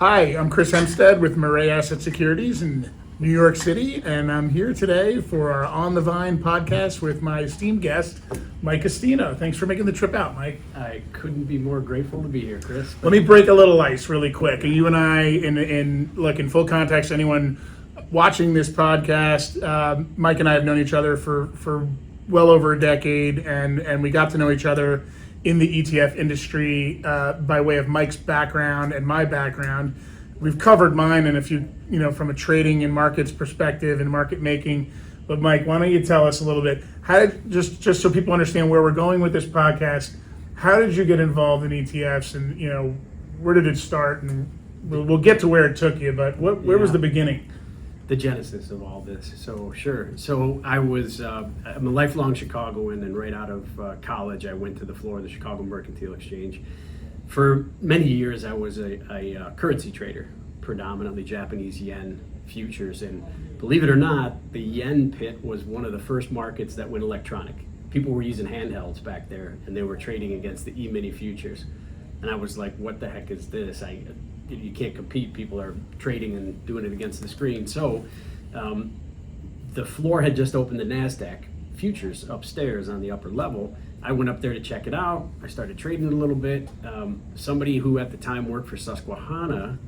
Hi, I'm Chris Hempstead with Mirae Asset Securities in New York City, and I'm here today for our On the Vine podcast with my esteemed guest, Mike Castino. Thanks for making the trip out, Mike. I couldn't be more grateful to be here, Chris. Let me break a little ice really quick. You and I, in full context, anyone watching this podcast, Mike and I have known each other for well over a decade, and we got to know each other in the ETF industry by way of Mike's background and my background. We've covered mine and a few, from a trading and markets perspective and market making. But Mike, why don't you tell us a little bit? How did just so people understand where we're going with this podcast? How did you get involved in ETFs, and where did it start? And we'll get to where it took you, but where was the beginning? The genesis of all this. So sure. So I'm a lifelong Chicagoan, and right out of college, I went to the floor of the Chicago Mercantile Exchange. For many years, I was a currency trader, predominantly Japanese yen futures. And believe it or not, the yen pit was one of the first markets that went electronic. People were using handhelds back there, and they were trading against the E-mini futures. And I was like, what the heck is this? You can't compete. People are trading and doing it against the screen. So the floor had just opened the NASDAQ futures upstairs on the upper level. I went up there to check it out. I started trading a little bit. Somebody who at the time worked for Susquehanna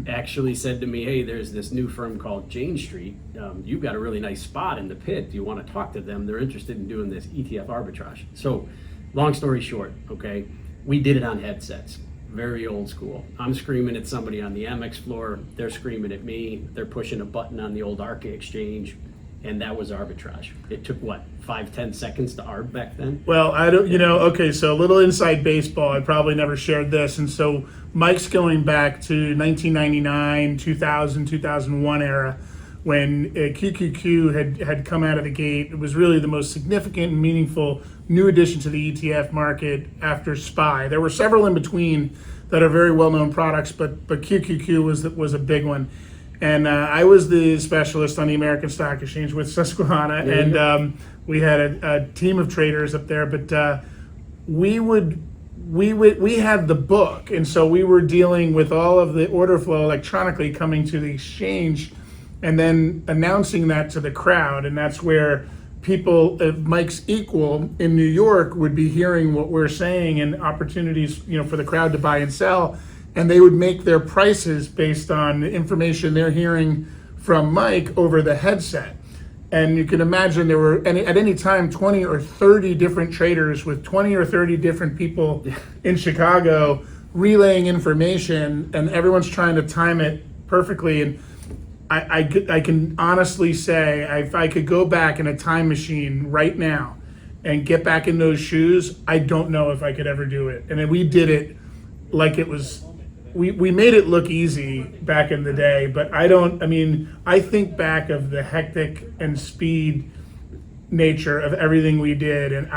actually said to me, hey, there's this new firm called Jane Street. You've got a really nice spot in the pit. Do you want to talk to them? They're interested in doing this ETF arbitrage. So long story short, okay, we did it on headsets. Very old school. I'm screaming at somebody on the Amex floor. They're screaming at me. They're pushing a button on the old Arca exchange. And that was arbitrage. It took, 5-10 seconds to arb back then? Well, I don't, okay, so a little inside baseball. I probably never shared this. And so Mike's going back to 1999, 2000, 2001 era when QQQ had come out of the gate. It was really the most significant and meaningful new addition to the ETF market after SPY. There were several in between that are very well-known products, but QQQ was a big one. And I was the specialist on the American Stock Exchange with Susquehanna, and we had a team of traders up there. But we had the book, and so we were dealing with all of the order flow electronically coming to the exchange, and then announcing that to the crowd. And that's where people, Mike's equal in New York, would be hearing what we're saying and opportunities, for the crowd to buy and sell. And they would make their prices based on the information they're hearing from Mike over the headset. And you can imagine there were at any time 20 or 30 different traders with 20 or 30 different people in Chicago relaying information, and everyone's trying to time it perfectly. And I can honestly say, if I could go back in a time machine right now and get back in those shoes, I don't know if I could ever do it. And then we did it like it was. We made it look easy back in the day, but I think back of the hectic and speed nature of everything we did, and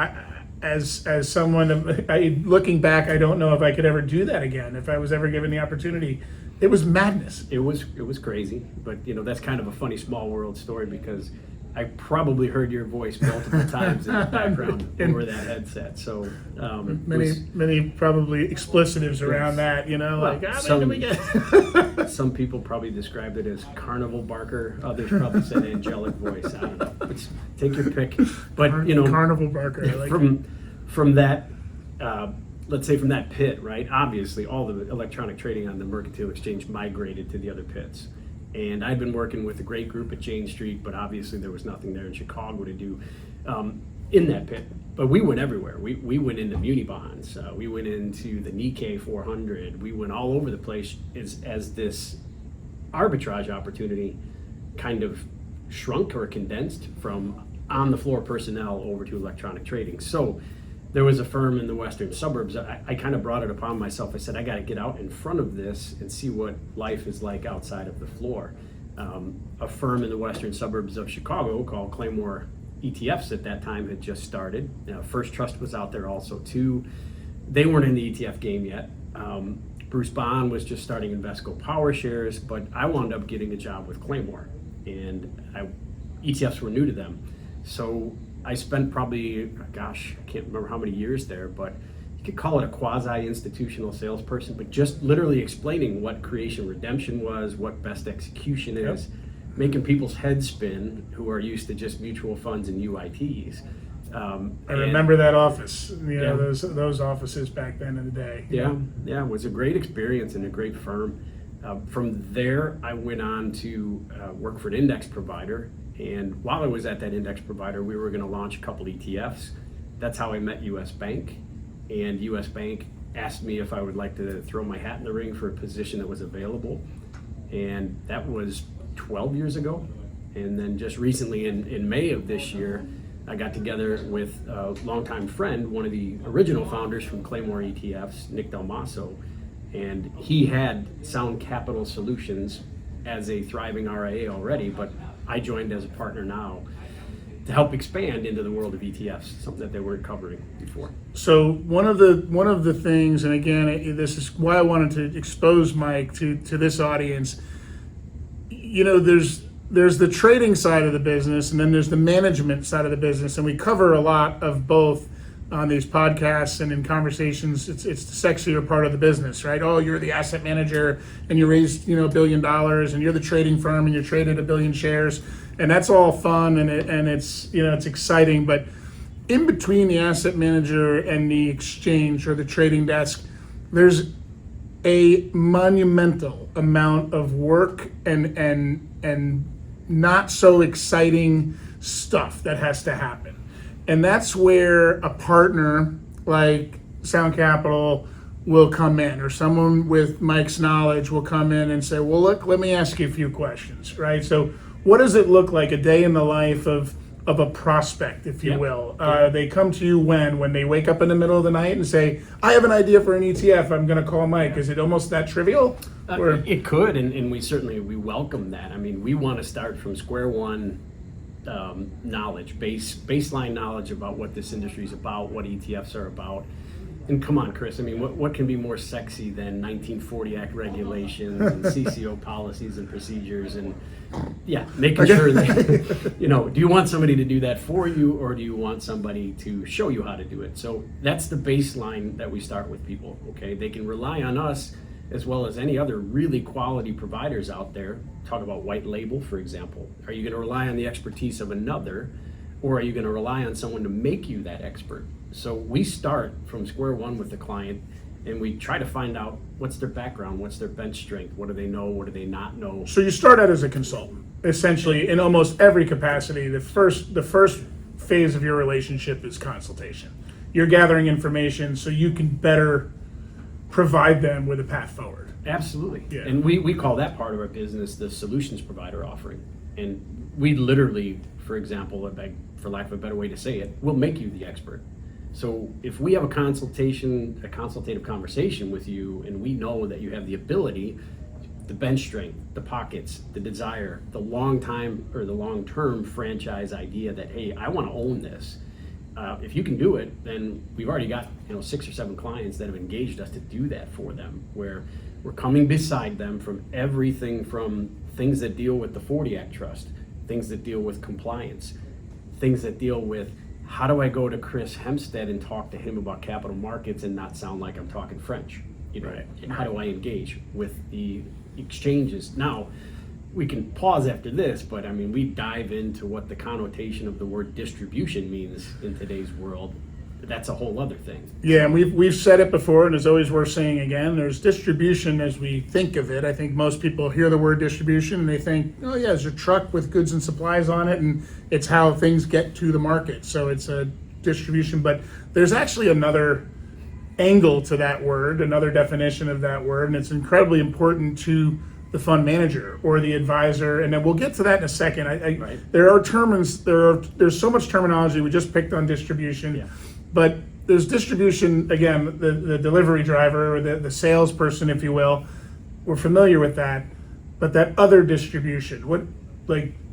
as someone, looking back, I don't know if I could ever do that again, if I was ever given the opportunity. It was madness. It was crazy, but that's kind of a funny small world story, because I probably heard your voice multiple times in the background over that headset. So many probably explicitives around that, some people probably described it as Carnival Barker. Others probably said angelic voice. I don't know. Take your pick. But Carnival Barker. I like from that. Let's say from that pit, right? Obviously, all the electronic trading on the Mercantile Exchange migrated to the other pits. And I'd been working with a great group at Jane Street, but obviously there was nothing there in Chicago to do in that pit. But we went everywhere. We went into muni bonds. We went into the Nikkei 400. We went all over the place as this arbitrage opportunity kind of shrunk or condensed from on-the-floor personnel over to electronic trading. So there was a firm in the western suburbs. I kind of brought it upon myself. I said, I got to get out in front of this and see what life is like outside of the floor. A firm in the western suburbs of Chicago called Claymore ETFs at that time had just started. First Trust was out there also too. They weren't in the ETF game yet. Bruce Bond was just starting Invesco Power Shares, but I wound up getting a job with Claymore, and ETFs were new to them. So I spent probably, I can't remember how many years there, but you could call it a quasi-institutional salesperson, but just literally explaining what creation redemption was, what best execution is, making people's heads spin who are used to just mutual funds and UITs. I remember that office, those offices back then in the day. Yeah, it was a great experience and a great firm. From there, I went on to work for an index provider. And while I was at that index provider, we were going to launch a couple ETFs. That's how I met US Bank. And US Bank asked me if I would like to throw my hat in the ring for a position that was available. And that was 12 years ago. And then just recently in May of this year, I got together with a longtime friend, one of the original founders from Claymore ETFs, Nick Del Maso. And he had Sound Capital Solutions as a thriving RIA already, but I joined as a partner now to help expand into the world of ETFs, something that they weren't covering before. So one of the things, and again, this is why I wanted to expose Mike to this audience. There's the trading side of the business, and then there's the management side of the business, and we cover a lot of both on these podcasts and in conversations. It's the sexier part of the business, right? Oh, you're the asset manager and you raised $1 billion, and you're the trading firm and you traded 1 billion shares, and that's all fun and it's it's exciting. But in between the asset manager and the exchange or the trading desk, there's a monumental amount of work and not so exciting stuff that has to happen. And that's where a partner like Sound Capital will come in, or someone with Mike's knowledge will come in and say, well, look, let me ask you a few questions, right? So what does it look like, a day in the life of a prospect, if you will? They come to you when they wake up in the middle of the night and say, I have an idea for an ETF, I'm going to call Mike. Is it almost that trivial? It could, and we welcome that. I mean, we want to start from square one. Knowledge, baseline knowledge about what this industry is about, what ETFs are about. And come on, Chris, I mean, what can be more sexy than 1940 Act regulations and CCO policies and procedures, and making sure that, do you want somebody to do that for you, or do you want somebody to show you how to do it? So that's the baseline that we start with people, okay? They can rely on us as well as any other really quality providers out there. Talk about white label, for example. Are you going to rely on the expertise of another, or are you going to rely on someone to make you that expert? So we start from square one with the client, and we try to find out what's their background, what's their bench strength, what do they know, what do they not know. So you start out as a consultant, essentially, in almost every capacity. The first phase of your relationship is consultation. You're gathering information so you can better provide them with a path forward. Absolutely. Yeah. And we call that part of our business the solutions provider offering. And we literally, for example, for lack of a better way to say it, we'll make you the expert. So if we have a consultative conversation with you, and we know that you have the ability, the bench strength, the pockets, the desire, the long-term franchise idea that, hey, I want to own this. If you can do it, then we've already got 6 or 7 clients that have engaged us to do that for them, where we're coming beside them from everything from things that deal with the 40 Act trust, things that deal with compliance, things that deal with how do I go to Chris Hempstead and talk to him about capital markets and not sound like I'm talking French? Right. And how do I engage with the exchanges? Now, we can pause after this, but I mean, we dive into what the connotation of the word distribution means in today's world. That's a whole other thing. Yeah, and we've said it before, and it's always worth saying again. There's distribution as we think of it. I think most people hear the word distribution and they think, oh yeah, it's a truck with goods and supplies on it, and it's how things get to the market. So it's a distribution, but there's actually another angle to that word, another definition of that word, and it's incredibly important to the fund manager or the advisor, and then we'll get to that in a second. Right. There are terms. There's so much terminology. We just picked on distribution, but there's distribution again. The delivery driver or the salesperson, if you will, we're familiar with that. But that other distribution,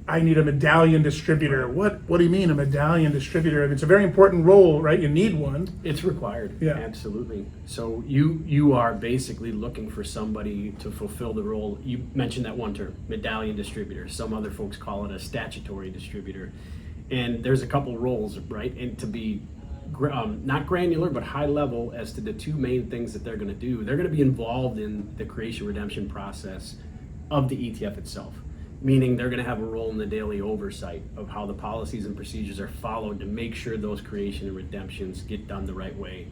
I need a medallion distributor. What do you mean a medallion distributor? It's a very important role, right? You need one. It's required. Yeah. Absolutely. So you are basically looking for somebody to fulfill the role. You mentioned that one term, medallion distributor. Some other folks call it a statutory distributor. And there's a couple roles, right? And to be not granular, but high level as to the two main things that they're going to do. They're going to be involved in the creation redemption process of the ETF itself, meaning they're going to have a role in the daily oversight of how the policies and procedures are followed to make sure those creation and redemptions get done the right way.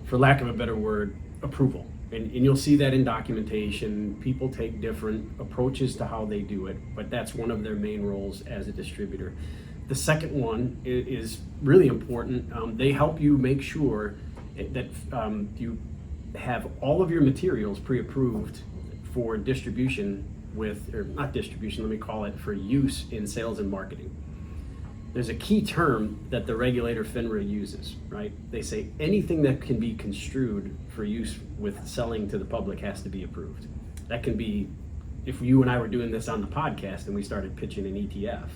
For lack of a better word, approval. And you'll see that in documentation. People take different approaches to how they do it, but that's one of their main roles as a distributor. The second one is really important. They help you make sure that you have all of your materials pre-approved for distribution or not distribution, let me call it, for use in sales and marketing. There's a key term that the regulator FINRA uses, right? They say anything that can be construed for use with selling to the public has to be approved. That can be, if you and I were doing this on the podcast and we started pitching an ETF,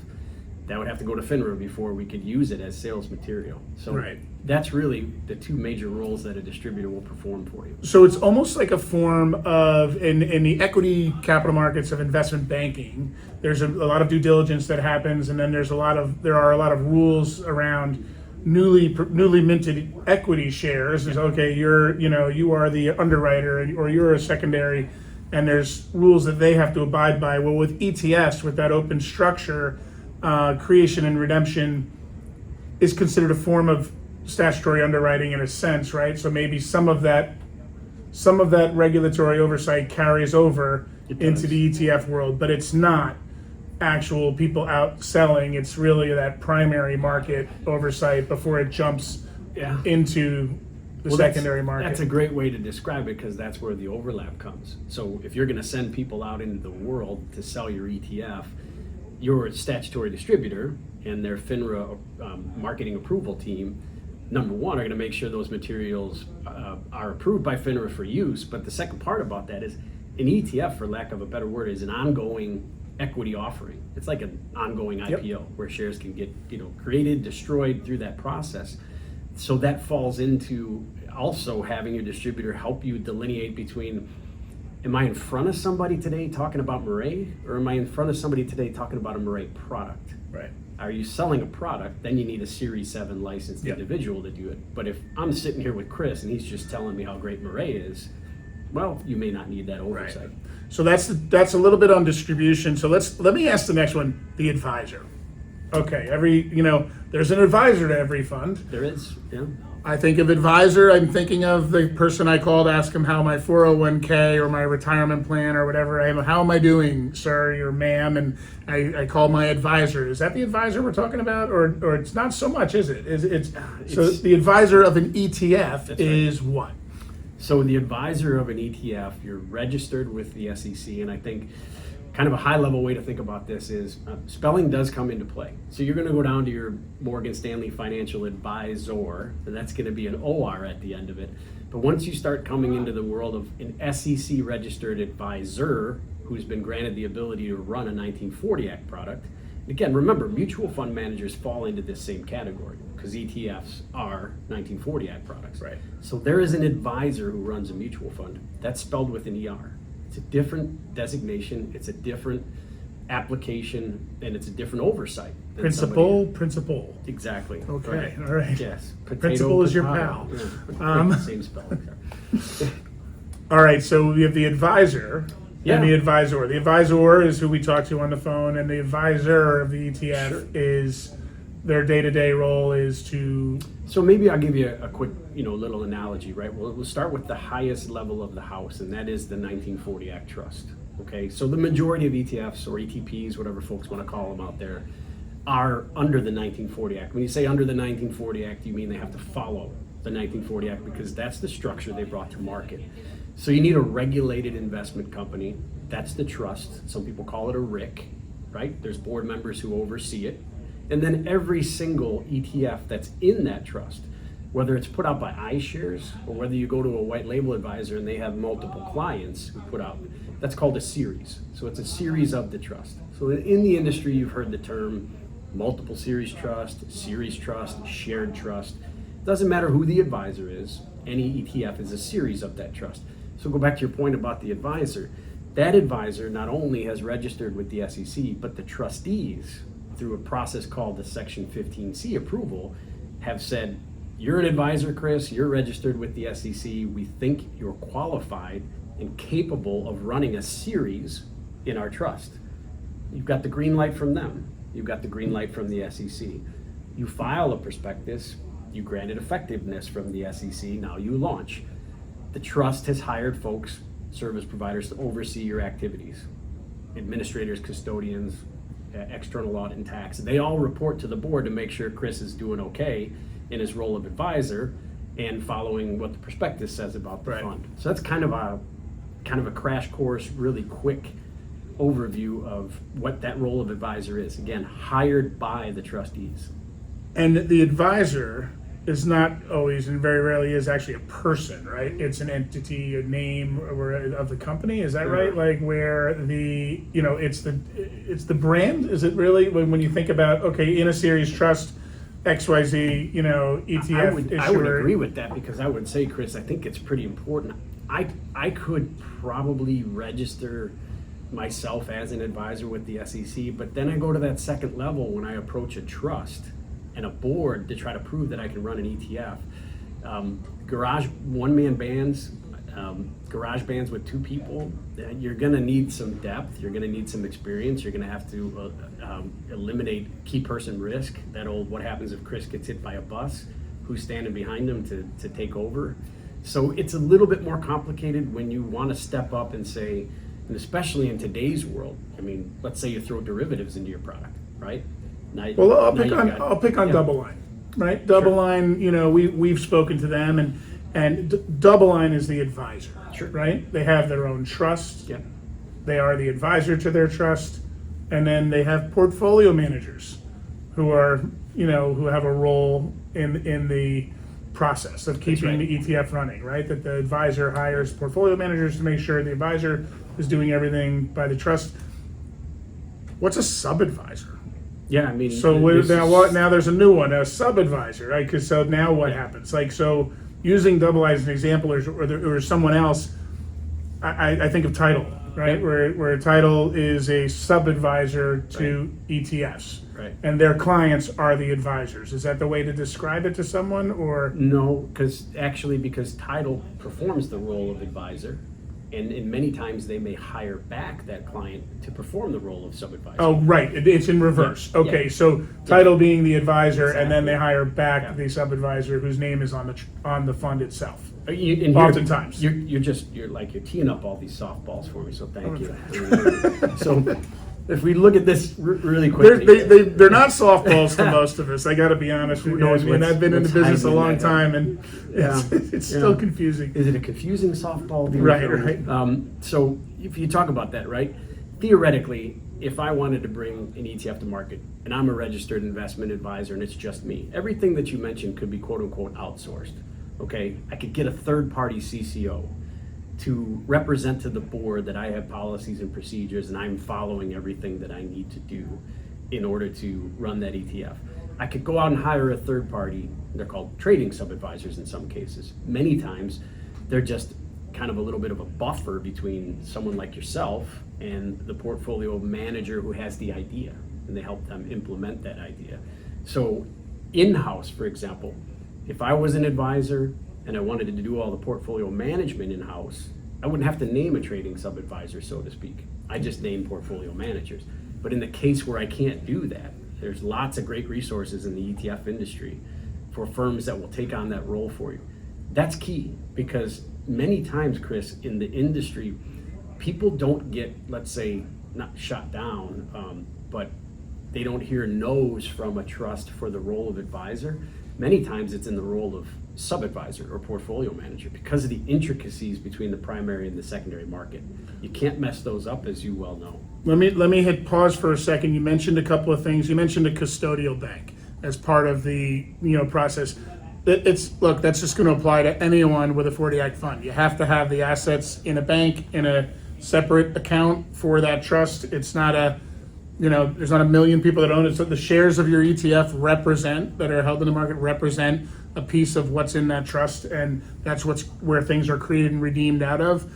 that would have to go to FINRA before we could use it as sales material. So Right. That's really the two major roles that a distributor will perform for you. So it's almost like a form of, in the equity capital markets of investment banking, there's a lot of due diligence that happens, and then there are a lot of rules around newly minted equity shares. Is okay, you are the underwriter or you're a secondary, and there's rules that they have to abide by. Well, with ETFs, with that open structure, creation and redemption is considered a form of statutory underwriting in a sense, right? So maybe some of that regulatory oversight carries over into the ETF world, but it's not actual people out selling. It's really that primary market oversight before it jumps into the secondary market. That's a great way to describe it, because that's where the overlap comes. So if you're going to send people out into the world to sell your ETF, your statutory distributor and their FINRA marketing approval team, number one, are going to make sure those materials are approved by FINRA for use. But the second part about that is an ETF, for lack of a better word, is an ongoing equity offering. It's like an ongoing IPO where shares can get created, destroyed through that process. So that falls into also having your distributor help you delineate between, am I in front of somebody today talking about Mirae, or am I in front of somebody today talking about a Mirae product? Right. Are you selling a product? Then you need a Series 7 licensed individual to do it. But if I'm sitting here with Chris and he's just telling me how great Mirae is, well, you may not need that oversight. Right. So that's a little bit on distribution. So let me ask the next one, the advisor. Okay, there's an advisor to every fund. There is, yeah. I think of advisor, I'm thinking of the person I called to ask him how my 401k or my retirement plan or whatever, how am I doing, sir, or ma'am, and I call my advisor. Is that the advisor we're talking about? Or it's not so much, is it? So the advisor of an ETF is right. What? So the advisor of an ETF, you're registered with the SEC, and I think kind of a high level way to think about this is spelling does come into play. So you're going to go down to your Morgan Stanley financial advisor, and that's going to be an OR at the end of it. But once you start coming into the world of an SEC registered advisor who's been granted the ability to run a 1940 Act product, again, remember, mutual fund managers fall into this same category because ETFs are 1940 Act products. Right. So there is an advisor who runs a mutual fund. That's spelled with an ER. It's a different designation, it's a different application, and it's a different oversight. Principal. Exactly. Okay, all right. Yes. Principal is your pal. Yeah. Same spelling. All right, so we have the advisor and the advisor. The advisor is who we talk to on the phone, and the advisor of the ETF is, their day-to-day role is to... So maybe I'll give you a quick, little analogy, right? Well, we'll start with the highest level of the house, and that is the 1940 Act trust. Okay, so the majority of ETFs or ETPs, whatever folks want to call them out there, are under the 1940 Act. When you say under the 1940 Act, you mean they have to follow the 1940 Act because that's the structure they brought to market. So you need a regulated investment company. That's the trust. Some people call it a RIC, right? There's board members who oversee it. And then every single ETF that's in that trust, whether it's put out by iShares or whether you go to a white label advisor and they have multiple clients who put out, that's called a series. So it's a series of the trust. So in the industry, you've heard the term multiple series trust, shared trust. It doesn't matter who the advisor is, any ETF is a series of that trust. So go back to your point about the advisor. That advisor not only has registered with the SEC, but the trustees, through a process called the Section 15C approval, have said, you're an advisor, Chris, you're registered with the SEC, we think you're qualified and capable of running a series in our trust. You've got the green light from them. You've got the green light from the SEC. You file a prospectus, you granted effectiveness from the SEC, now you launch. The trust has hired folks, service providers, to oversee your activities. Administrators, custodians, external audit and tax. They all report to the board to make sure Chris is doing okay in his role of advisor and following what the prospectus says about the fund. So that's kind of a crash course, really quick overview of what that role of advisor is. Again, hired by the trustees. And the advisor is not always, and very rarely is, actually a person, right? It's an entity, a name of the company. Is that right? Like where the, it's the brand. Is it really when you think about, okay, in a series trust, XYZ, ETF I would agree with that, because I would say, Chris, I think it's pretty important. I could probably register myself as an advisor with the SEC, but then I go to that second level when I approach a trust and a board to try to prove that I can run an ETF. Garage one-man bands, garage bands with two people, you're gonna need some depth, you're gonna need some experience, you're gonna have to eliminate key person risk, that old what happens if Chris gets hit by a bus, who's standing behind him to take over. So it's a little bit more complicated when you wanna step up and say, and especially in today's world, I mean, let's say you throw derivatives into your product, right? Well, I'll pick on Double Line, right? Double Line, we've spoken to them, and Double Line is the advisor, right? They have their own trust. Yeah. They are the advisor to their trust, and then they have portfolio managers who are, who have a role in the process of keeping the ETF running, right? That the advisor hires portfolio managers to make sure the advisor is doing everything by the trust. What's a subadvisor? Yeah, I mean. So now there's a new one, a subadvisor, right? Because so now what happens? Like, so using Double Line as an example, or someone else, I think of Title, right? Yeah. Where Title is a subadvisor to ETFs, right? And their clients are the advisors. Is that the way to describe it to someone, or no? Because Title performs the role of advisor. And many times they may hire back that client to perform the role of subadvisor. Oh, right. It's in reverse. Yeah. Okay, so Title being the advisor, and then they hire back the subadvisor whose name is on the fund itself. Oftentimes, you're teeing up all these softballs for me. So thank you. So if we look at this really quickly, they're not softballs to most of us. I got to be honest with you. I mean, I've been in the business a long time, and it's still confusing. Is it a confusing softball? Right. So if you talk about that, right? Theoretically, if I wanted to bring an ETF to market, and I'm a registered investment advisor, and it's just me, everything that you mentioned could be quote unquote outsourced. Okay, I could get a third-party CCO to represent to the board that I have policies and procedures and I'm following everything that I need to do in order to run that ETF. I could go out and hire a third party. They're called trading subadvisors in some cases. Many times they're just kind of a little bit of a buffer between someone like yourself and the portfolio manager who has the idea, and they help them implement that idea. So in-house, for example, if I was an advisor and I wanted to do all the portfolio management in-house, I wouldn't have to name a trading sub-advisor, so to speak. I just name portfolio managers. But in the case where I can't do that, there's lots of great resources in the ETF industry for firms that will take on that role for you. That's key, because many times, Chris, in the industry, people don't get, let's say, not shut down, but they don't hear no's from a trust for the role of advisor. Many times it's in the role of sub-advisor or portfolio manager because of the intricacies between the primary and the secondary market. You can't mess those up, as you well know. Let me hit pause for a second. You mentioned a couple of things. You mentioned a custodial bank as part of the process. That's just going to apply to anyone with a 40 Act fund. You have to have the assets in a bank in a separate account for that trust. It's not there's not a million people that own it. So the shares of your ETF that are held in the market represent a piece of what's in that trust, and that's where things are created and redeemed out of.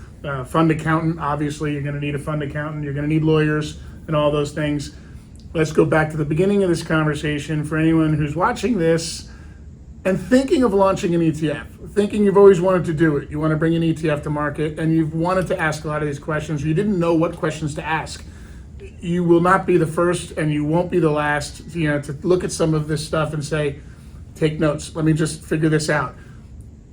Fund accountant, obviously you're going to need a fund accountant, you're going to need lawyers and all those things. Let's go back to the beginning of this conversation. For anyone who's watching this and thinking of launching an ETF, thinking you've always wanted to do it, you want to bring an ETF to market, and you've wanted to ask a lot of these questions, you didn't know what questions to ask. You will not be the first, and you won't be the last, to look at some of this stuff and say, take notes, let me just figure this out.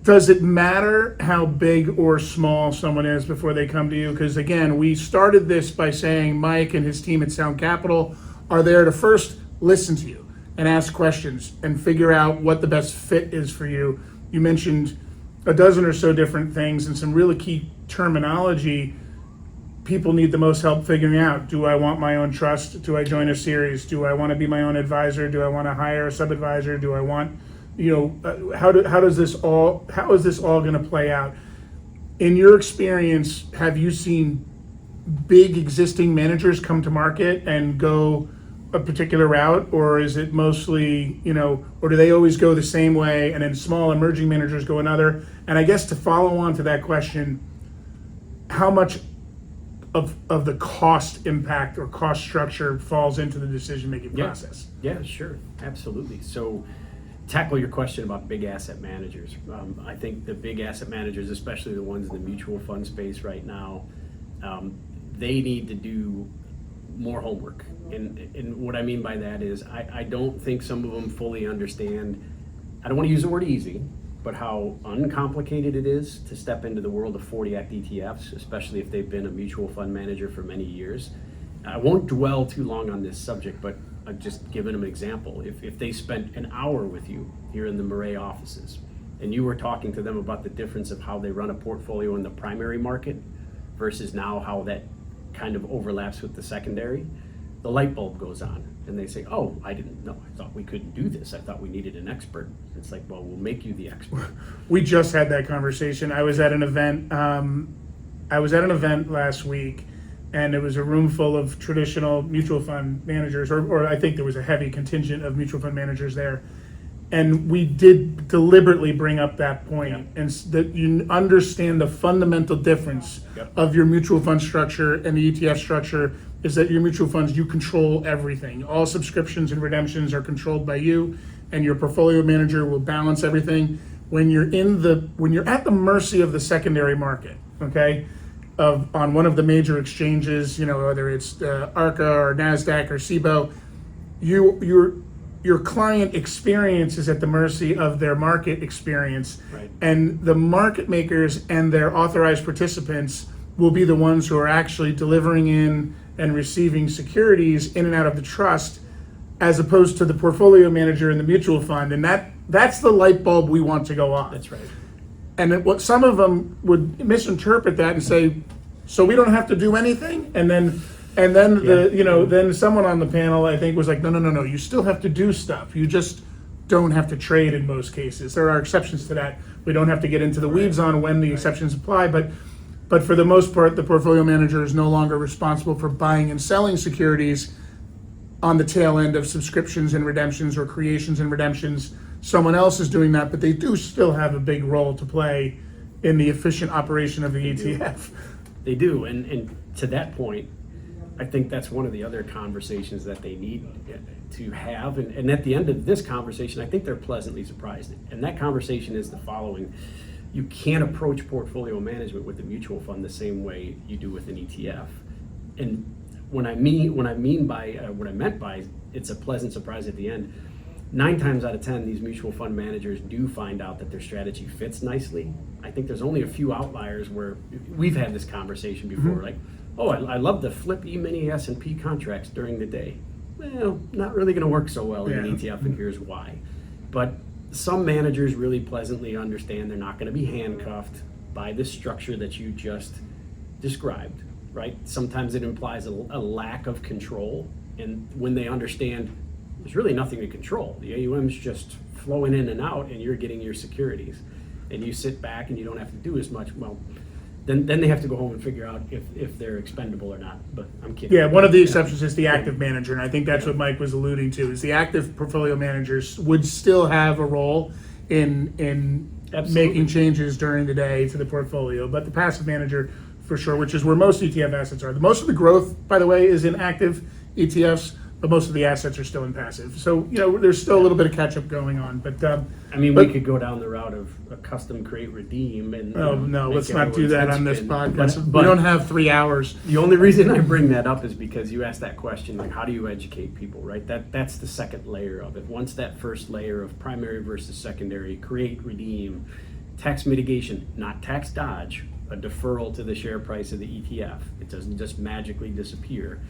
Does it matter how big or small someone is before they come to you? Because again, we started this by saying Mike and his team at Sound Capital are there to first listen to you and ask questions and figure out what the best fit is for you. You mentioned a dozen or so different things and some really key terminology people need the most help figuring out. Do I want my own trust? Do I join a series? Do I want to be my own advisor? Do I want to hire a subadvisor? Do I want, how is this all going to play out? In your experience, have you seen big existing managers come to market and go a particular route, or is it mostly, or do they always go the same way and then small emerging managers go another? And I guess to follow on to that question, how much of the cost impact or cost structure falls into the decision-making process? Yeah, sure, absolutely. So tackle your question about big asset managers. I think the big asset managers, especially the ones in the mutual fund space right now, they need to do more homework. And what I mean by that is I don't think some of them fully understand, I don't want to use the word easy, but how uncomplicated it is to step into the world of 40 Act ETFs, especially if they've been a mutual fund manager for many years. I won't dwell too long on this subject, but I've just given them an example. If they spent an hour with you here in the Mirae offices, and you were talking to them about the difference of how they run a portfolio in the primary market versus now how that kind of overlaps with the secondary, the light bulb goes on and they say, oh, I didn't know. I thought we couldn't do this. I thought we needed an expert. It's like, well, we'll make you the expert. We just had that conversation. I was at an event last week, and it was a room full of traditional mutual fund managers, or I think there was a heavy contingent of mutual fund managers there. And we did deliberately bring up that point, and that you understand the fundamental difference of your mutual fund structure and the ETF structure is that your mutual funds, you control everything. All subscriptions and redemptions are controlled by you, and your portfolio manager will balance everything. When you're at the mercy of the secondary market, okay, on one of the major exchanges, whether it's ARCA or NASDAQ or SIBO, your client experience is at the mercy of their market experience. Right. And the market makers and their authorized participants will be the ones who are actually delivering in and receiving securities in and out of the trust, as opposed to the portfolio manager and the mutual fund. And that's the light bulb we want to go on. That's right. And what some of them would misinterpret that and say, so we don't have to do anything? And then then someone on the panel, I think, was like, no, you still have to do stuff. You just don't have to trade in most cases. There are exceptions to that. We don't have to get into the weeds on when the exceptions apply, but for the most part, the portfolio manager is no longer responsible for buying and selling securities on the tail end of subscriptions and redemptions or creations and redemptions. Someone else is doing that, but they do still have a big role to play in the efficient operation of the ETF. They do, and to that point, I think that's one of the other conversations that they need to have. And at the end of this conversation, I think they're pleasantly surprised. And that conversation is the following. You can't approach portfolio management with a mutual fund the same way you do with an ETF. And what I meant by it's a pleasant surprise at the end, 9 times out of 10, these mutual fund managers do find out that their strategy fits nicely. I think there's only a few outliers where we've had this conversation before, like, oh, I love to flip E-mini S&P contracts during the day. Well, not really going to work so well in an ETF, and here's why. But some managers really pleasantly understand they're not going to be handcuffed by the structure that you just described, right? Sometimes it implies a lack of control, and when they understand there's really nothing to control, the AUM's just flowing in and out, and you're getting your securities, and you sit back and you don't have to do as much, well, then they have to go home and figure out if they're expendable or not. But I'm kidding. Yeah, one of the exceptions is the active manager, and I think that's what Mike was alluding to, is the active portfolio managers would still have a role in making changes during the day to the portfolio. But the passive manager, for sure, which is where most ETF assets are. Most of the growth, by the way, is in active ETFs. but most of the assets are still in passive. So, there's still a little bit of catch up going on. But I mean, we could go down the route of a custom create redeem and oh no, make let's not do everyone's that head on this spin. podcast. But We don't have 3 hours. the only reason I bring that up is because you asked that question, like how do you educate people, right? That's the second layer of it. Once that first layer of primary versus secondary, create, redeem, tax mitigation, not tax dodge, a deferral to the share price of the ETF. It doesn't just magically disappear.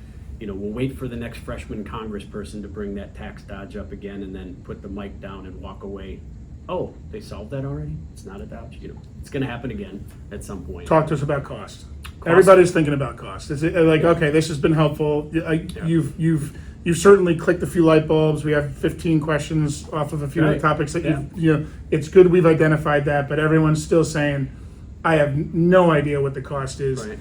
We'll wait for the next freshman congressperson to bring that tax dodge up again and then put the mic down and walk away. Oh, they solved that already? It's not a dodge. It's going to happen again at some point. Talk to us about cost. Everybody's thinking about cost. Is it like, okay, this has been helpful. You've certainly clicked a few light bulbs. We have 15 questions off of a few of the topics that it's good we've identified that, but everyone's still saying, I have no idea what the cost is. Right.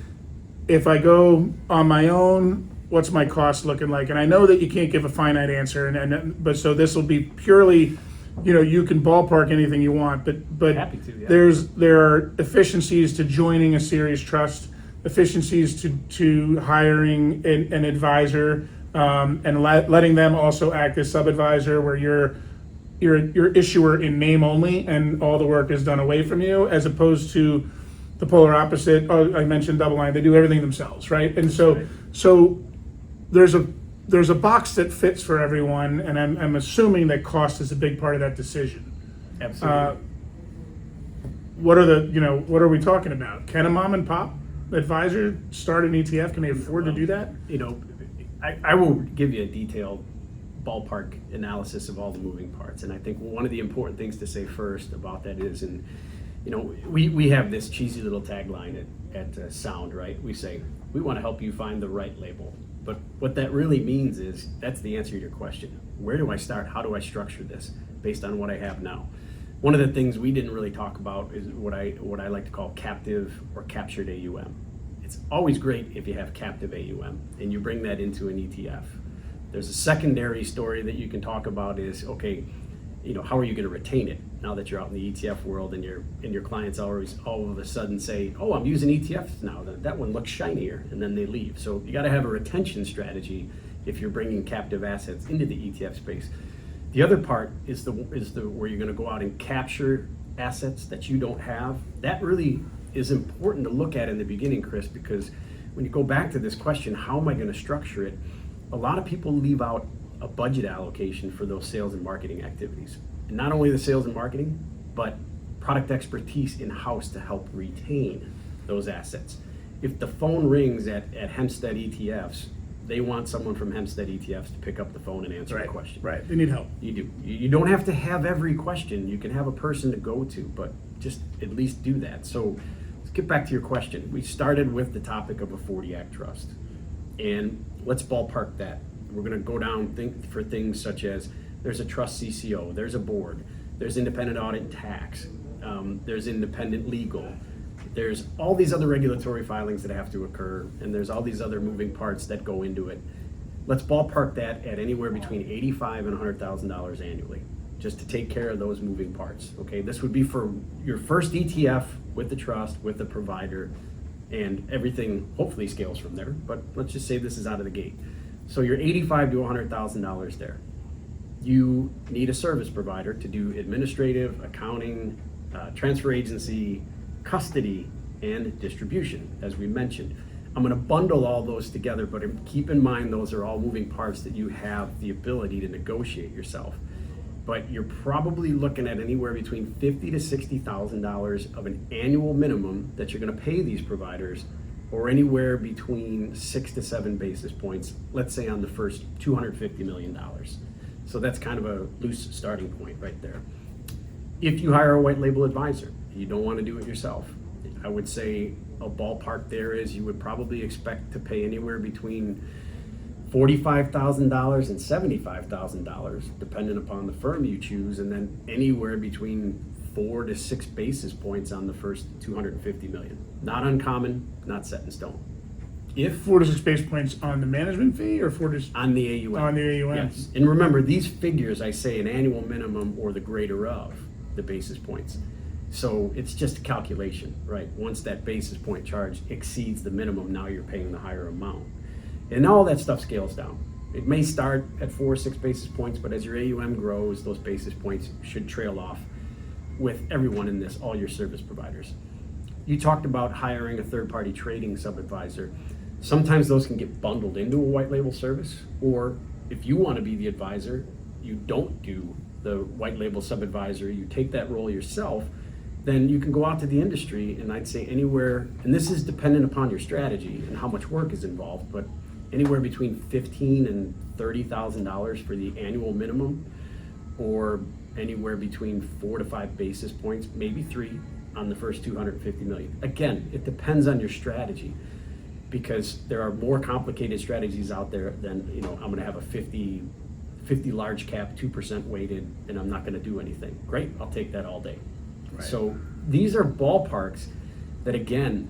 If I go on my own, what's my cost looking like? And I know that you can't give a finite answer, but so this will be purely, you can ballpark anything you want, but Happy to, yeah. there are efficiencies to joining a series trust, efficiencies to hiring an advisor, and letting them also act as subadvisor, where you're issuer in name only, and all the work is done away from you, as opposed to the polar opposite. Oh, I mentioned double line; they do everything themselves, right? And so there's a box that fits for everyone, and I'm assuming that cost is a big part of that decision. Absolutely. What are we talking about? Can a mom and pop advisor start an ETF? Can they afford to do that? I will give you a detailed ballpark analysis of all the moving parts, and I think one of the important things to say first about that is, we have this cheesy little tagline at Sound, right? We say, we want to help you find the right label. But what that really means is, that's the answer to your question. Where do I start? How do I structure this based on what I have now? One of the things we didn't really talk about is what I like to call captive or captured AUM. It's always great if you have captive AUM and you bring that into an ETF. There's a secondary story that you can talk about is, okay, how are you going to retain it now that you're out in the ETF world and your clients always all of a sudden say, oh, I'm using ETFs now, that one looks shinier, and then they leave. So you got to have a retention strategy if you're bringing captive assets into the ETF space. The other part is the where you're going to go out and capture assets that you don't have. That really is important to look at in the beginning, Chris, because when you go back to this question, how am I going to structure it? A lot of people leave out a budget allocation for those sales and marketing activities. And not only the sales and marketing, but product expertise in-house to help retain those assets. If the phone rings at Hempstead ETFs, they want someone from Hempstead ETFs to pick up the phone and answer the question. Right, they need help. You do. You don't have to have every question. You can have a person to go to, but just at least do that. So let's get back to your question. We started with the topic of a 40 Act trust. And let's ballpark that. We're going to go down for things such as there's a trust CCO, there's a board, there's independent audit and tax, there's independent legal, there's all these other regulatory filings that have to occur, and there's all these other moving parts that go into it. Let's ballpark that at anywhere between $85,000 and $100,000 annually, just to take care of those moving parts. Okay, this would be for your first ETF with the trust, with the provider, and everything hopefully scales from there. But let's just say this is out of the gate. So you're $85,000 to $100,000 there. You need a service provider to do administrative, accounting, transfer agency, custody, and distribution, as we mentioned. I'm going to bundle all those together, but keep in mind those are all moving parts that you have the ability to negotiate yourself. But you're probably looking at anywhere between $50,000 to $60,000 of an annual minimum that you're going to pay these providers, or anywhere between 6 to 7 basis points, let's say on the first $250 million. So that's kind of a loose starting point right there. If you hire a white label advisor, you don't want to do it yourself, I would say a ballpark there is you would probably expect to pay anywhere between $45,000 and $75,000, depending upon the firm you choose, and then anywhere between 4 to 6 basis points on the first $250 million. Not uncommon, not set in stone. If 4 to 6 basis points on the management fee, or 4 to on the AUM. On the AUM. Yes. And remember, these figures, I say an annual minimum or the greater of the basis points. So it's just a calculation, right? Once that basis point charge exceeds the minimum, now you're paying the higher amount. And all that stuff scales down. It may start at 4 or 6 basis points, but as your AUM grows, those basis points should trail off with everyone in this, all your service providers. You talked about hiring a third-party trading subadvisor. Sometimes those can get bundled into a white label service, or if you want to be the advisor, you don't do the white label subadvisor, you take that role yourself, then you can go out to the industry, and I'd say anywhere, and this is dependent upon your strategy and how much work is involved, but anywhere between $15,000 and $30,000 for the annual minimum, or anywhere between 4 to 5 basis points, maybe 3 on the first 250 million. Again, it depends on your strategy, because there are more complicated strategies out there than, I'm gonna have a 50 large cap, 2% weighted, and I'm not gonna do anything. Great, I'll take that all day. Right. So these are ballparks that, again,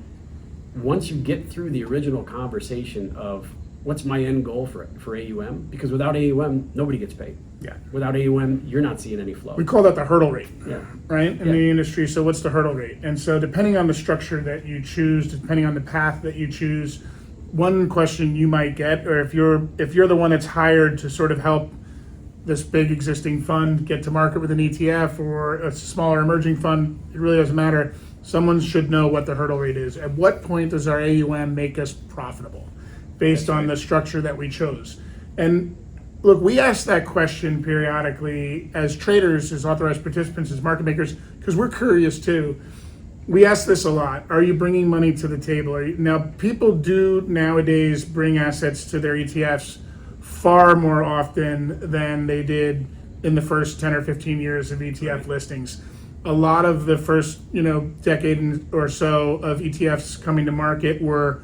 once you get through the original conversation of what's my end goal for AUM, because without AUM, nobody gets paid. Yeah. Without AUM, you're not seeing any flow. We call that the hurdle rate, Yeah. right, in the industry. So what's the hurdle rate? And so depending on the structure that you choose, depending on the path that you choose, one question you might get, or if you're the one that's hired to sort of help this big existing fund get to market with an ETF or a smaller emerging fund, it really doesn't matter. Someone should know what the hurdle rate is. At what point does our AUM make us profitable based on the structure that we chose? And look, we ask that question periodically as traders, as authorized participants, as market makers, because we're curious too. We ask this a lot. Are you bringing money to the table? Now, people do nowadays bring assets to their ETFs far more often than they did in the first 10 or 15 years of ETF listings. A lot of the first, decade or so of ETFs coming to market were,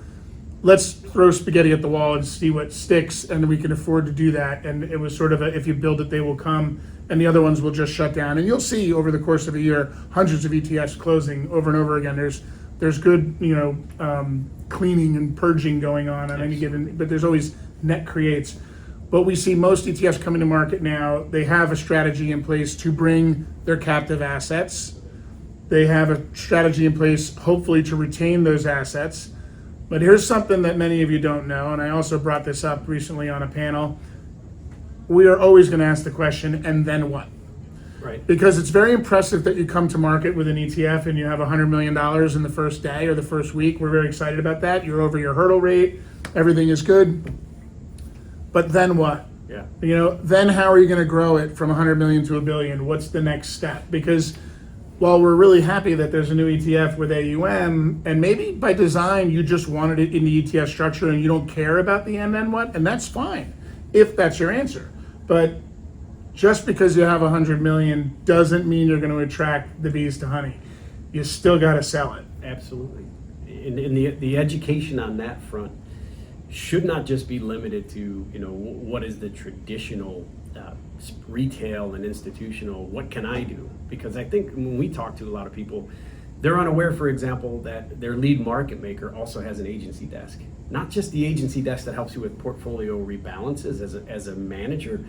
let's throw spaghetti at the wall and see what sticks, and we can afford to do that. And it was sort of if you build it, they will come, and the other ones will just shut down. And you'll see over the course of a year, hundreds of ETFs closing over and over again. There's good, cleaning and purging going on any given, but there's always net creates. But we see most ETFs coming to market now, they have a strategy in place to bring their captive assets. They have a strategy in place, hopefully, to retain those assets. But here's something that many of you don't know, and I also brought this up recently on a panel. We are always going to ask the question, and then what? Right. Because it's very impressive that you come to market with an ETF and you have $100 million in the first day or the first week. We're very excited about that. You're over your hurdle rate. Everything is good. But then what? Yeah. Then how are you going to grow it from 100 million to a billion? What's the next step? Because while we're really happy that there's a new ETF with AUM, and maybe by design you just wanted it in the ETF structure and you don't care about the and then what, and that's fine if that's your answer. But just because you have 100 million doesn't mean you're going to attract the bees to honey. You still got to sell it. Absolutely. And the education on that front should not just be limited to, what is the traditional retail and institutional, what can I do? Because I think when we talk to a lot of people, they're unaware, for example, that their lead market maker also has an agency desk. Not just the agency desk that helps you with portfolio rebalances as a manager,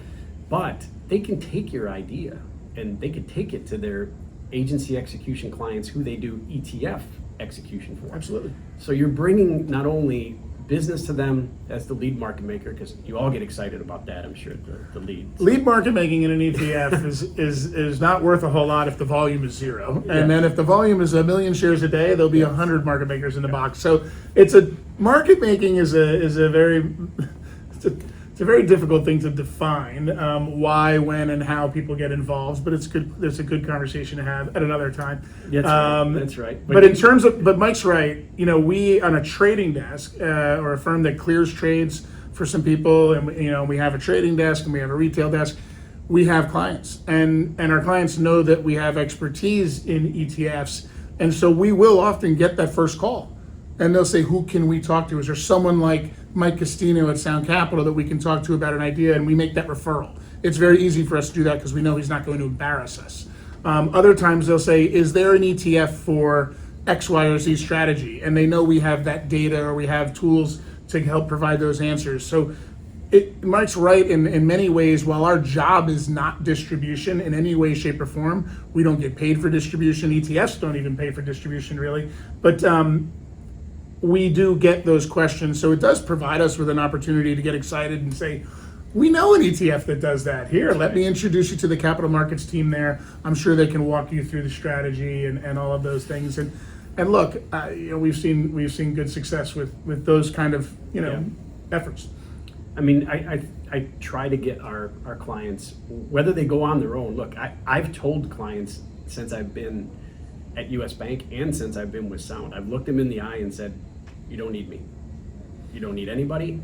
but they can take your idea and they can take it to their agency execution clients who they do ETF execution for. Absolutely. So you're bringing not only business to them as the lead market maker, because you all get excited about that, I'm sure, the lead. Lead market making in an ETF is not worth a whole lot if the volume is zero. And then if the volume is 1 million shares a day, there'll be 100 market makers in the box. So market making is a very difficult thing to define, why, when, and how people get involved. But it's good. It's a good conversation to have at another time. That's right. But in terms of, but Mike's right. We on a trading desk or a firm that clears trades for some people, and we have a trading desk and we have a retail desk. We have clients, and our clients know that we have expertise in ETFs, and so we will often get that first call. And they'll say, who can we talk to? Is there someone like Mike Castino at Sound Capital that we can talk to about an idea? And we make that referral. It's very easy for us to do that because we know he's not going to embarrass us. Other times they'll say, is there an ETF for X, Y, or Z strategy? And they know we have that data or we have tools to help provide those answers. So Mike's right in many ways. While our job is not distribution in any way, shape, or form, we don't get paid for distribution. ETFs don't even pay for distribution really. But we do get those questions, so it does provide us with an opportunity to get excited and say, we know an ETF that does that. Here, let right. me introduce you to the capital markets team there. I'm sure they can walk you through the strategy and all of those things. And look, we've seen good success with those kind of efforts. I mean, I try to get our clients, whether they go on their own. Look, I've told clients since I've been at US Bank and since I've been with Sound, I've looked them in the eye and said, you don't need me. You don't need anybody.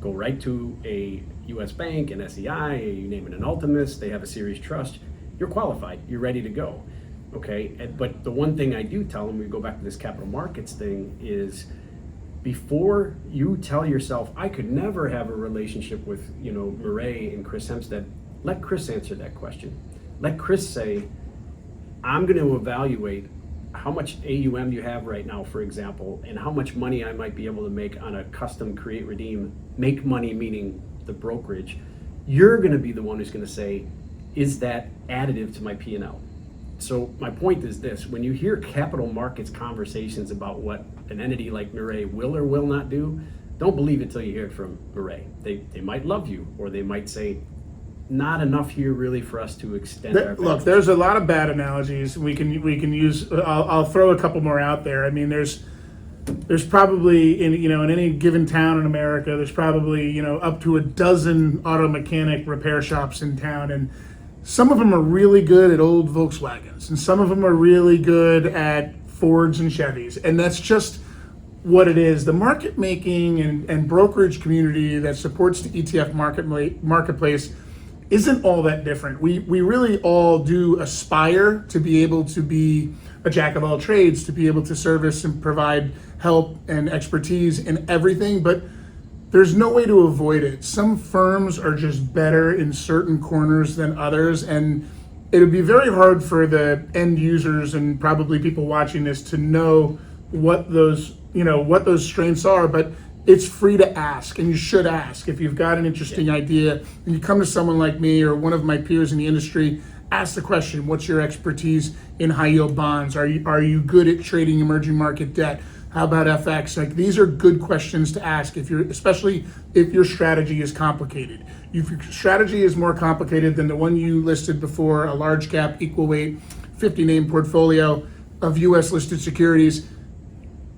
Go right to a US Bank, an SEI, you name it, an Ultimus, they have a series trust. You're qualified, you're ready to go. Okay, but the one thing I do tell them, we go back to this capital markets thing, is before you tell yourself, I could never have a relationship with, Mirae and Chris Hempstead, let Chris answer that question. Let Chris say, I'm going to evaluate how much AUM you have right now, for example, and how much money I might be able to make on a custom create redeem, make money meaning the brokerage. You're going to be the one who's going to say, is that additive to my P&L? So my point is this: when you hear capital markets conversations about what an entity like Mirae will or will not do, don't believe it till you hear it from Mirae. They might love you, or they might say, not enough here really for us to extend our value. Look, there's a lot of bad analogies we can use. I'll throw a couple more out there. I mean, there's probably in any given town in America, there's probably up to a dozen auto mechanic repair shops in town, and some of them are really good at old Volkswagens, and some of them are really good at Fords and Chevys, and that's just what it is. The market making and brokerage community that supports the ETF marketplace isn't all that different. We really all do aspire to be able to be a jack of all trades, to be able to service and provide help and expertise in everything, but there's no way to avoid it. Some firms are just better in certain corners than others, and it would be very hard for the end users and probably people watching this to know what those strengths are, but it's free to ask, and you should ask. If you've got an interesting idea and you come to someone like me or one of my peers in the industry, ask the question, what's your expertise in high yield bonds? Are you good at trading emerging market debt? How about FX? Like, these are good questions to ask, especially if your strategy is complicated. If your strategy is more complicated than the one you listed before, a large cap, equal weight, 50 name portfolio of US listed securities,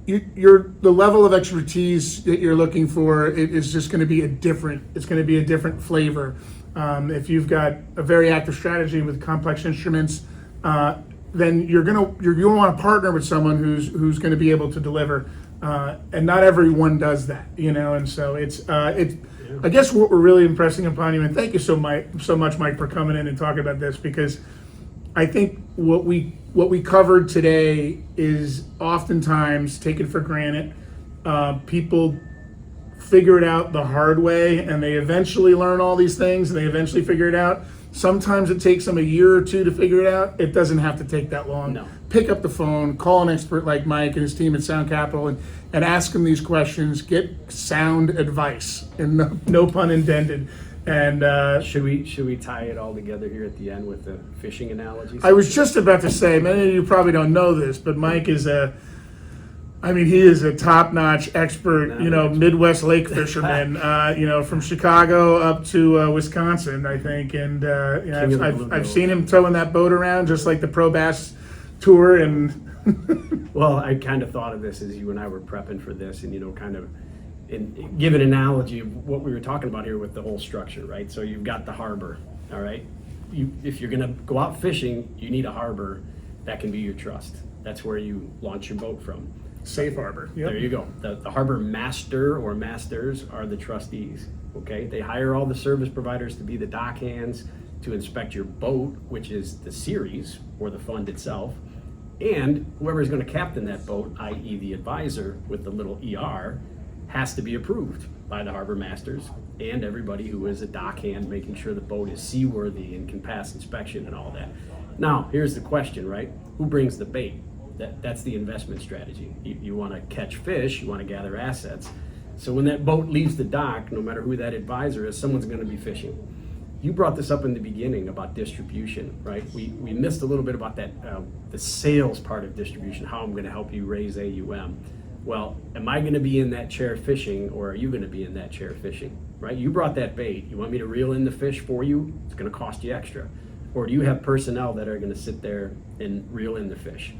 the level of expertise that you're looking for is just going to be it's going to be a different flavor. If you've got a very active strategy with complex instruments, then you're going to want to partner with someone who's going to be able to deliver, and not everyone does that, and so it's I guess what we're really impressing upon you, and thank you so much, Mike, for coming in and talking about this, because I think what we covered today is oftentimes taken for granted. People figure it out the hard way, and they eventually learn all these things, and they eventually figure it out. Sometimes it takes them a year or two to figure it out. It doesn't have to take that long. No. Pick up the phone, call an expert like Mike and his team at Sound Capital, and ask them these questions. Get sound advice, and no pun intended. And should we tie it all together here at the end with the fishing analogies? I was just about to say, many of you probably don't know this, but Mike is he is a top-notch expert, Midwest lake fisherman, from Chicago up to Wisconsin, I think. And I've seen him towing that boat around just like the Pro Bass Tour. And well, I kind of thought of this as you and I were prepping for this, and give an analogy of what we were talking about here with the whole structure, right? So you've got the harbor, all right? If you're gonna go out fishing, you need a harbor that can be your trust. That's where you launch your boat from. Safe harbor. Yep. There you go. The harbor master or masters are the trustees, okay? They hire all the service providers to be the dock hands, to inspect your boat, which is the series or the fund itself, and whoever is gonna captain that boat, i.e. the advisor with the little ER, has to be approved by the harbor masters and everybody who is a dock hand, making sure the boat is seaworthy and can pass inspection and all that. Now, here's the question, right? Who brings the bait? That's the investment strategy. You want to catch fish, you want to gather assets. So when that boat leaves the dock, no matter who that advisor is, someone's going to be fishing. You brought this up in the beginning about distribution, right? We missed a little bit about that, the sales part of distribution, how I'm going to help you raise AUM. Well, am I going to be in that chair fishing, or are you going to be in that chair fishing? right? You brought that bait. You want me to reel in the fish for you? It's going to cost you extra. Or do you have personnel that are going to sit there and reel in the fish?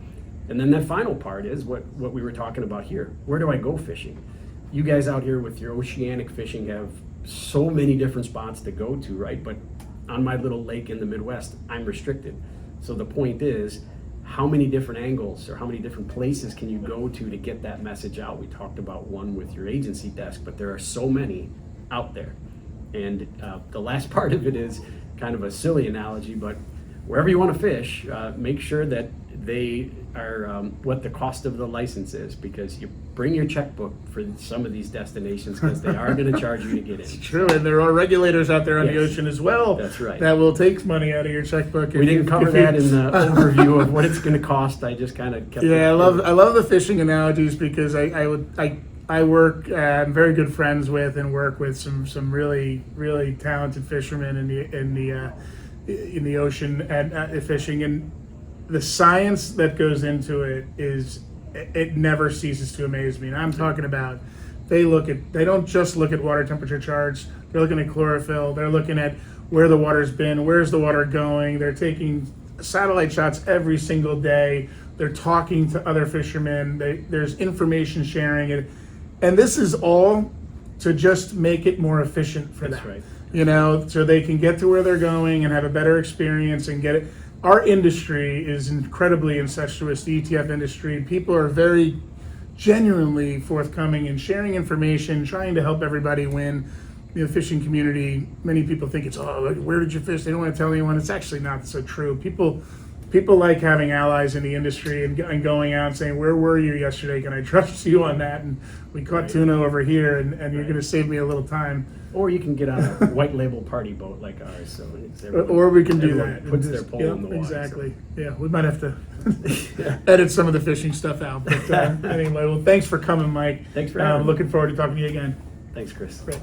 And then that final part is what we were talking about here. Where do I go fishing? You guys out here with your oceanic fishing have so many different spots to go to, right? But on my little lake in the Midwest, I'm restricted. So the point is, how many different angles or how many different places can you go to get that message out? We talked about one with your agency desk, but there are so many out there. And the last part of it is kind of a silly analogy, but wherever you want to fish, make sure that they are what the cost of the license is, because you bring your checkbook for some of these destinations, because they are going to charge you to get in. It's true, and there are regulators out there on the Yes. ocean as well. That's right. That will take money out of your checkbook. We didn't cover that in the overview of what it's going to cost. I just kind of kept Yeah, it. I love the fishing analogies, because I work, I'm very good friends with and work with some really talented fishermen in the ocean and fishing, and the science that goes into it never ceases to amaze me. And I'm talking about they don't just look at water temperature charts. They're looking at chlorophyll. They're looking at where the water's been, where's the water going. They're taking satellite shots every single day. They're talking to other fishermen. There's information sharing, and this is all to just make it more efficient for That's them. right. You know, so they can get to where they're going and have a better experience and get it. Our industry is incredibly incestuous, the ETF industry. People are very genuinely forthcoming and sharing information, trying to help everybody win. The fishing community, many people think it's, oh, where did you fish? They don't want to tell anyone. It's actually not so true. People like having allies in the industry and going out and saying, where were you yesterday? Can I trust you on that? And we caught tuna over here, and you're going to save me a little time. Or you can get on a white label party boat like ours. So Or we can do everyone that. puts their pole in the water. Exactly. Yeah, we might have to edit some of the fishing stuff out. But anyway, well, thanks for coming, Mike. Thanks for having me. Looking forward to talking to you again. Thanks, Chris. Great.